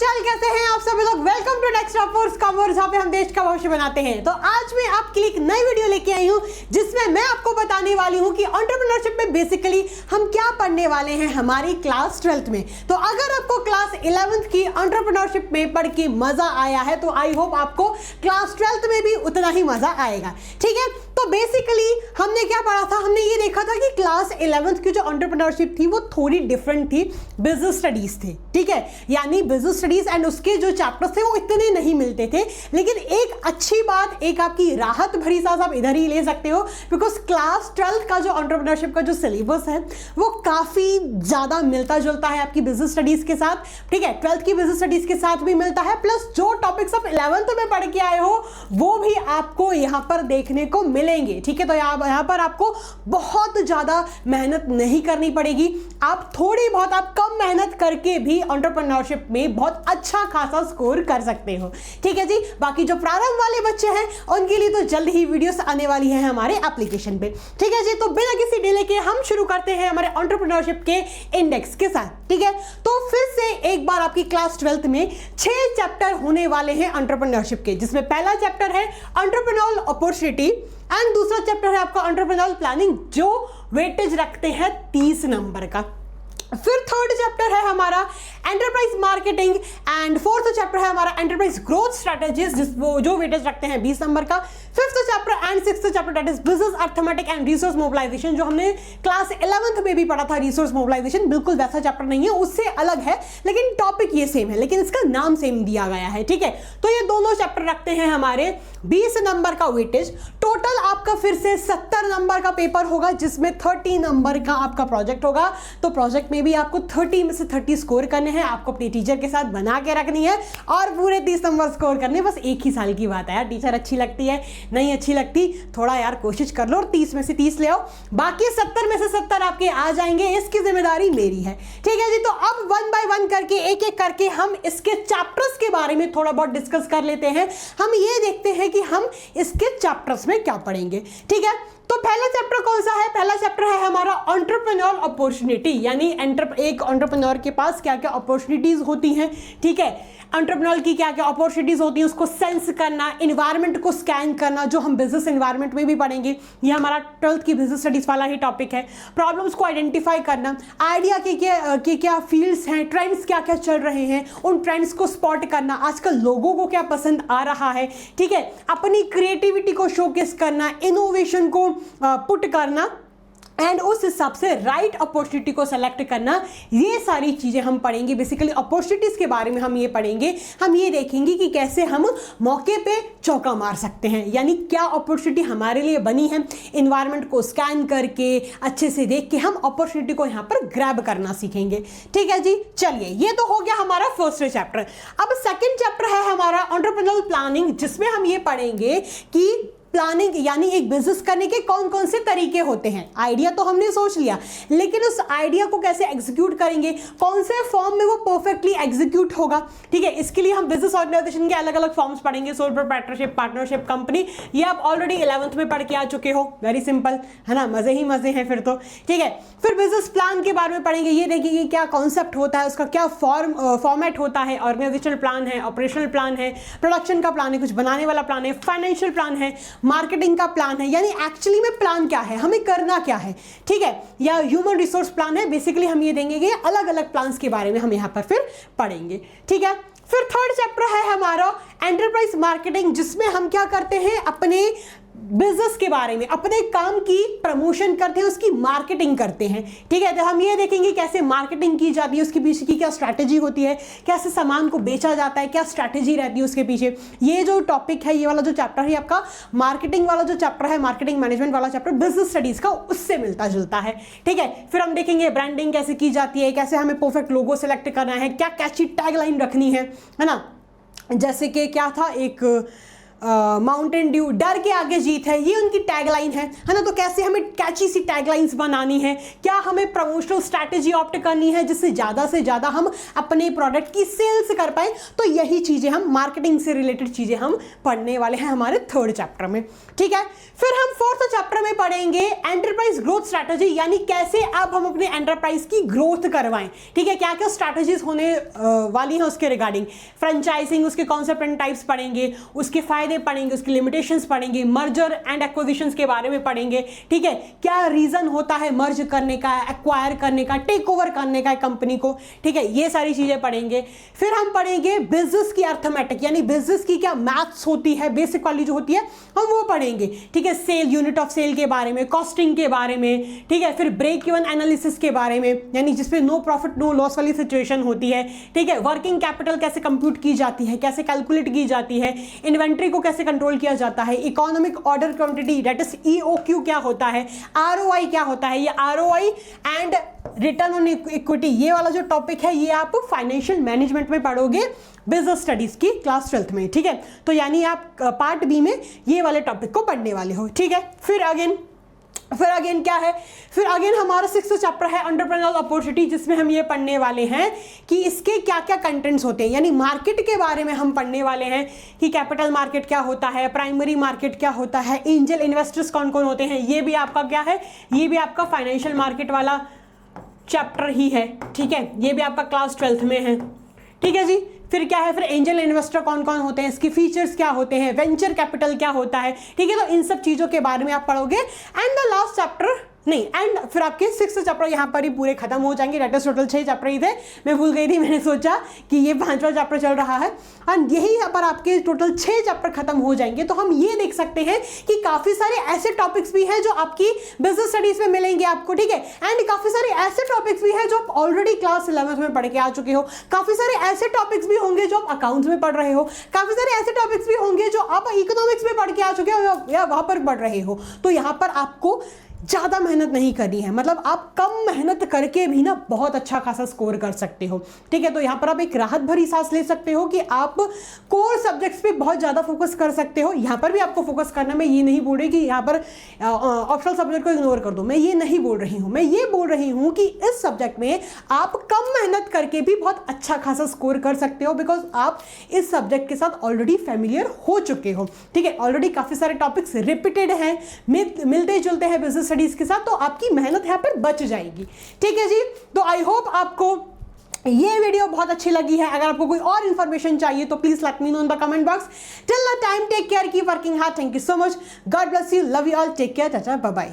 हाल, कैसे हैं आप सभी लोग। Welcome to next force commerce, जहां पे हम देश का भविष्य बनाते हैं। तो आज मैं आपके लिए एक नई वीडियो लेके आई हूं जिसमें मैं आपको बताने वाली हूं कि एंटरप्रेन्योरशिप में बेसिकली हम क्या पढ़ने वाले हैं हमारी क्लास 12th में। तो अगर आपको क्लास 11th की एंटरप्रेन्योरशिप में पढ़ के मजा आया है तो आई होप आपको क्लास 12th में भी उतना ही मजा आएगा। ठीक है, तो बेसिकली हमने क्या पढ़ा था, हमने ये देखा था कि क्लास 11th की जो एंटरप्रेन्योरशिप थी वो थोड़ी डिफरेंट थी, बिजनेस स्टडीज थे। ठीक है, यानी बिजनेस स्टडीज एंड उसके जो चैप्टर्स थे वो इतने नहीं मिलते थे। लेकिन एक अच्छी बात, एक आपकी राहत भरी सांस आप इधर ही ले सकते हो, बिकॉज क्लास 12th का जो एंटरप्रेन्योरशिप का जो सिलेबस है वो काफी ज्यादा मिलता जुलता है आपकी बिजनेस स्टडीज के साथ। ठीक है, 12th की बिजनेस स्टडीज के साथ भी मिलता है, प्लस जो टॉपिक्स आप 11th में पढ़ के आए हो वो भी आपको यहाँ पर देखने को मिलेंगे। ठीक है, तो यहाँ पर आपको बहुत ज्यादा मेहनत नहीं करनी पड़ेगी, आप थोड़ी बहुत आप कम मेहनत करके भी एंटरप्रेन्योरशिप में बहुत अच्छा खासा स्कोर कर सकते हो। ठीक है जी, बाकी जो प्रारंभ वाले बच्चे हैं उनके लिए तो जल्द ही वीडियोस आने वाली है हमारे एप्लीकेशन पे। ठीक है जी, तो बिना किसी डिले के हम शुरू करते हैं हमारे एंटरप्रेन्योरशिप के इंडेक्स के साथ। ठीक है, तो फिर से एक बार आपकी क्लास 12th में 6 चैप्टर होने वाले हैं एंटरप्रेन्योरशिप के, जिसमें पहला चैप्टर है एंटरप्रेन्योरल अपॉर्चुनिटी एंड दूसरा चैप्टर है आपका एंटरप्रेन्योरल प्लानिंग, जो वेटेज रखते हैं 30 नंबर का। फिर थर्ड चैप्टर है हमारा enterprise marketing and fourth chapter है हमारा एंटरप्राइज ग्रोथ स्ट्रेटेजीज, जो वेटेज रखते हैं 20 नंबर का। Fifth chapter and sixth chapter that is business arithmetic and resource mobilisation, जो हमने क्लास 11th में भी पढ़ा था। रिसोर्स मोबिलाइजेशन बिल्कुल वैसा चैप्टर नहीं है, उससे अलग है, लेकिन टॉपिक ये सेम है, लेकिन इसका नाम सेम दिया गया है। ठीक है, तो ये दोनों चैप्टर रखते हैं हमारे 20 नंबर का वेटेज। टोटल आपका फिर से 70 नंबर का पेपर होगा, जिसमें 30 नंबर का आपका प्रोजेक्ट होगा। तो प्रोजेक्ट में भी आपको 30 में से 30 स्कोर करने हैं, आपको अपने टीचर के साथ बना के रखनी है और पूरे 30 नंबर स्कोर करने। बस एक ही साल की बात है यार, टीचर अच्छी लगती है नहीं अच्छी लगती, थोड़ा यार कोशिश कर लो और 30 में से 30 ले आओ, बाकी 70 में से 70 आपके आ जाएंगे, इसकी जिम्मेदारी मेरी है। ठीक है जी, तो अब 1 बाय 1 करके एक एक करके हम इसके चैप्टर्स के बारे में थोड़ा बहुत डिस्कस कर लेते हैं। हम ये देखते हैं कि हम इसके चैप्टर्स में क्या पढ़ेंगे। ठीक है, तो पहला चैप्टर कौन सा है? पहला चैप्टर है हमारा एंटरप्रेन्योरल अपॉर्चुनिटी, यानी एक एंटरप्रेन्योर के पास क्या क्या अपॉर्चुनिटीज होती हैं। ठीक है, एंटरप्रेन्योर की क्या क्या अपॉर्चुनिटीज होती हैं उसको सेंस करना, इन्वायरमेंट को स्कैन करना, जो हम बिजनेस इन्वायरमेंट में भी पढ़ेंगे। ये हमारा 12th की बिजनेस स्टडीज वाला ही टॉपिक है। प्रॉब्लम्स को आइडेंटिफाई करना, आइडिया के क्या फील्ड्स हैं, ट्रेंड्स क्या क्या चल रहे हैं, उन ट्रेंड्स को स्पॉट करना, आजकल लोगों को क्या पसंद आ रहा है। ठीक है, अपनी क्रिएटिविटी को शोकेस करना, इनोवेशन को पुट करना एंड उस हिसाब से राइट अपॉर्चुनिटी को सेलेक्ट करना, ये सारी चीजें हम पढ़ेंगे। बेसिकली अपॉर्चुनिटीज के बारे में हम ये पढ़ेंगे, हम ये देखेंगे कि कैसे हम मौके पे चौका मार सकते हैं, यानी क्या अपॉर्चुनिटी हमारे लिए बनी है। इन्वायरमेंट को स्कैन करके अच्छे से देख के हम अपॉर्चुनिटी को यहाँ पर ग्रैब करना सीखेंगे। ठीक है जी, चलिए ये तो हो गया हमारा फर्स्ट चैप्टर। अब सेकेंड चैप्टर है हमारा एंटरप्रेन्योरल प्लानिंग, जिसमें हम ये पढ़ेंगे कि प्लानिंग यानी एक बिजनेस करने के कौन कौन से तरीके होते हैं। आइडिया तो हमने सोच लिया, लेकिन उस आइडिया को कैसे एग्जीक्यूट करेंगे, कौन से फॉर्म में वो परफेक्टली एग्जीक्यूट होगा। ठीक है, इसके लिए हम बिजनेस ऑर्गेनाइजेशन के अलग अलग फॉर्म्स पढ़ेंगे, सोल प्रोप्राइटरशिप, पार्टनरशिप, कंपनी। ये आप ऑलरेडी 11th में पढ़ के आ चुके हो, वेरी सिंपल है ना, मजे ही मजे हैं फिर तो। ठीक है, फिर बिजनेस प्लान के बारे में पढ़ेंगे, ये देखेंगे क्या कॉन्सेप्ट होता है, उसका क्या फॉर्मेट होता है, ऑर्गेनाइजेशनल प्लान है, ऑपरेशनल प्लान है, प्रोडक्शन का प्लान है, कुछ बनाने वाला प्लान है, फाइनेंशियल प्लान है, मार्केटिंग का प्लान है, यानी एक्चुअली में प्लान क्या है, हमें करना क्या है। ठीक है, या ह्यूमन रिसोर्स प्लान है। बेसिकली हम ये देंगे कि अलग अलग प्लान्स के बारे में हम यहां पर फिर पढ़ेंगे। ठीक है, फिर थर्ड चैप्टर है हमारा एंटरप्राइज मार्केटिंग, जिसमें हम क्या करते हैं, अपने बिजनेस के बारे में, अपने काम की प्रमोशन करते हैं, उसकी मार्केटिंग करते हैं। ठीक है, तो हम ये देखेंगे कैसे मार्केटिंग की जाती है, उसके पीछे की क्या स्ट्रैटेजी होती है, कैसे सामान को बेचा जाता है, क्या स्ट्रैटेजी रहती है उसके पीछे। ये जो टॉपिक है, ये वाला जो चैप्टर है आपका मार्केटिंग वाला जो चैप्टर है, मार्केटिंग मैनेजमेंट वाला चैप्टर बिजनेस स्टडीज का उससे मिलता जुलता है। ठीक है, फिर हम देखेंगे ब्रांडिंग कैसे की जाती है, कैसे हमें परफेक्ट लोगो सेलेक्ट करना है, क्या कैची टैगलाइन रखनी है ना। जैसे कि क्या था, एक माउंटेन ड्यू, डर के आगे जीत है, ये उनकी टैगलाइन है ना। तो कैसे हमें कैची सी टैगलाइंस बनानी है, क्या हमें प्रमोशनल स्ट्रैटेजी ऑप्ट करनी है जिससे ज़्यादा से ज़्यादा हम अपने प्रोडक्ट की सेल्स कर पाए, तो यही चीज़ें हम मार्केटिंग से रिलेटेड चीज़ें हम पढ़ने वाले हैं हमारे थर्ड चैप्टर में, ठीक है। फिर हम फोर्थ चैप्टर में पढ़ेंगे एंटरप्राइज ग्रोथ स्ट्रैटेजी, यानी कैसे अब हम अपने एंटरप्राइज की ग्रोथ करवाएं, ठीक है। क्या क्या स्ट्रैटेजीज होने वाली हैं उसके रिगार्डिंग, फ्रेंचाइजिंग, उसके कॉन्सेप्ट एंड टाइप्स पढ़ेंगे, उसके फायदे पढ़ेंगे, उसकी लिमिटेशंस पढ़ेंगे, मर्जर एंड एक्विजिशंस के बारे में पढ़ेंगे, ठीक है। क्या रीजन होता है मर्ज करने का, एक्वायर करने का, टेक ओवर करने का कंपनी को, ठीक है, ये सारी चीजें पढ़ेंगे। फिर हम पढ़ेंगे बिजनेस की अर्थमेटिक, यानी बिजनेस की क्या मैथ्स होती है, बेसिक वाली जो होती है हम वो पढ़ेंगे, ठीक है। सेल, यूनिट ऑफ सेल के बारे में, कॉस्टिंग के बारे में, ठीक है। फिर ब्रेक इवन एनालिसिस के बारे में, यानी जिसपे नो प्रॉफिट नो लॉस वाली सिचुएशन होती है, ठीक है। वर्किंग कैपिटल कैसे कंप्यूट की जाती है, कैसे कैलकुलेट की जाती है, इन्वेंट्री को कैसे कंट्रोल किया जाता है, economic order quantity that is EOQ क्या होता है, ROI क्या होता है, ये ROI and return on equity, ये वाला जो टॉपिक है ये आप फाइनेंशियल मैनेजमेंट में पढ़ोगे बिजनेस स्टडीज की क्लास 12th में, ठीक है। तो यानी आप पार्ट बी में ये वाले टॉपिक को पढ़ने वाले हो, ठीक है। फिर अगेन क्या है, फिर अगेन हमारा 6th चैप्टर है एंटरप्रेन्योरियल अपॉर्चुनिटी, जिसमें हम ये पढ़ने वाले हैं कि इसके क्या क्या कंटेंट्स होते हैं, यानी मार्केट के बारे में हम पढ़ने वाले हैं कि कैपिटल मार्केट क्या होता है, प्राइमरी मार्केट क्या होता है, एंजल इन्वेस्टर्स कौन कौन होते हैं, ये भी आपका क्या है, ये भी आपका फाइनेंशियल मार्केट वाला चैप्टर ही है, ठीक है। ये भी आपका क्लास 12th में है, ठीक है जी। फिर क्या है, फिर एंजल इन्वेस्टर कौन कौन होते हैं, इसके फीचर्स क्या होते हैं, वेंचर कैपिटल क्या होता है, ठीक है। तो इन सब चीजों के बारे में आप पढ़ोगे। एंड द लास्ट चैप्टर नहीं, एंड फिर आपके 6th चैप्टर यहाँ पर ही पूरे खत्म हो जाएंगे। डेट इज टोटल 6 चैप्टर ही थे, मैं भूल गई थी, मैंने सोचा कि ये 5वां चैप्टर चल रहा है, एंड यही यहाँ पर आपके टोटल 6 चैप्टर खत्म हो जाएंगे। तो हम ये देख सकते हैं कि काफी सारे ऐसे टॉपिक्स भी हैं जो आपकी बिजनेस स्टडीज में मिलेंगे आपको, ठीक है। एंड काफी सारे ऐसे टॉपिक्स भी हैं जो आप ऑलरेडी क्लास 11th में पढ़ के आ चुके हो, काफी सारे ऐसे टॉपिक्स भी होंगे जो आप अकाउंट्स में पढ़ रहे हो, काफी सारे ऐसे टॉपिक्स भी होंगे जो आप इकोनॉमिक्स में पढ़ के आ चुके हो या वहां पर पढ़ रहे हो। तो यहाँ पर आपको ज़्यादा मेहनत नहीं करनी है, मतलब आप कम मेहनत करके भी ना बहुत अच्छा खासा स्कोर कर सकते हो, ठीक है। तो यहाँ पर आप एक राहत भरी सांस ले सकते हो कि आप कोर सब्जेक्ट्स पे बहुत ज़्यादा फोकस कर सकते हो। यहाँ पर भी आपको फोकस करना, मैं ये नहीं बोल रही कि यहाँ पर ऑप्शनल सब्जेक्ट को इग्नोर कर दो, मैं ये नहीं बोल रही हूँ। मैं ये बोल रही हूँ कि इस सब्जेक्ट में आप कम मेहनत करके भी बहुत अच्छा खासा स्कोर कर सकते हो, बिकॉज आप इस सब्जेक्ट के साथ ऑलरेडी फेमिलियर हो चुके हो, ठीक है। ऑलरेडी काफ़ी सारे टॉपिक्स रिपीटेड हैं, मिलते जुलते हैं बिजनेस स्टडीज के साथ, तो आपकी मेहनत यहाँ पर बच जाएगी, ठीक है जी। तो आई होप आपको ये वीडियो बहुत अच्छी लगी है। अगर आपको कोई और इन्फॉर्मेशन चाहिए तो please let me know in the comment box. Till the time take care, keep working hard, thank you so much, God bless you, love you all, take care, tata, bye bye.